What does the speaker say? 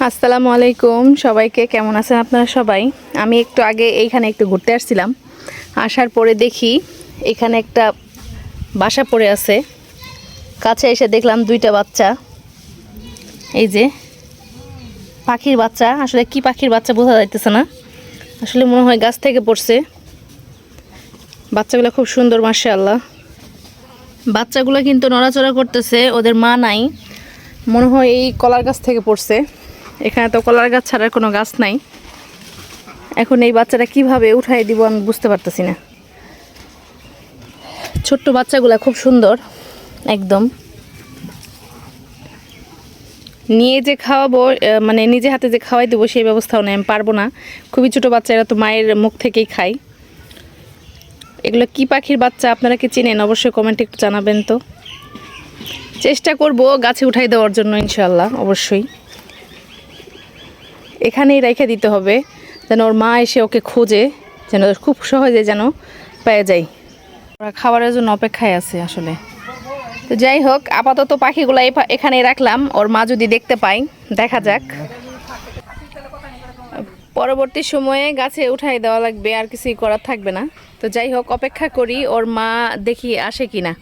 আসসালামু আলাইকুম সবাইকে, কেমন আছেন আপনারা সবাই? আমি একটু আগে এইখানে একটু ঘুরতে আসছিলাম। আসার পরে দেখি এখানে একটা বাসা পড়ে আছে। কাছে এসে দেখলাম দুইটা বাচ্চা, এই যে পাখির বাচ্চা। আসলে কি পাখির বাচ্চা বোঝা যাইতেছে না, আসলে মনে হয় গাছ থেকে পড়ছে। বাচ্চাগুলো খুব সুন্দর, মাশাআল্লাহ। বাচ্চাগুলো কিন্তু নড়াচড়া করতেছে, ওদের মা নাই, মনে হয় এই কলার গাছ থেকে পড়ছে। এখানে তো কলার গাছ ছাড়ার কোনো গাছ নাই। এখন এই বাচ্চাটা কিভাবে উঠাই দিব আমি বুঝতে পারতেছি না। ছোট্ট বাচ্চাগুলা খুব সুন্দর একদম। নিয়ে যে খাওয়াবো, মানে নিজে হাতে যে খাওয়াই দেবো সেই ব্যবস্থাও নেই, আমি পারবো না। খুবই ছোটো বাচ্চা, এরা তো মায়ের মুখ থেকেই খায়। এগুলো কি পাখির বাচ্চা আপনারা কি চেনেন? অবশ্যই কমেন্টে একটু জানাবেন তো। চেষ্টা করব গাছে উঠাই দেওয়ার জন্য, ইনশাল্লাহ অবশ্যই। এখানেই রেখে দিতে হবে যেন ওর মা এসে ওকে খোঁজে, যেন খুব সহজে যেন পেয়ে যায়। ওরা খাবারের জন্য অপেক্ষায় আছে আসলে। তো যাই হোক, আপাতত পাখিগুলো এখানেই রাখলাম, ওর মা যদি দেখতে পাই দেখা যাক। পরবর্তী সময়ে গাছে উঠাই দেওয়া লাগবে, আর কিছুই করার থাকবে না। তো যাই হোক, অপেক্ষা করি ওর মা দেখি আসে কিনা।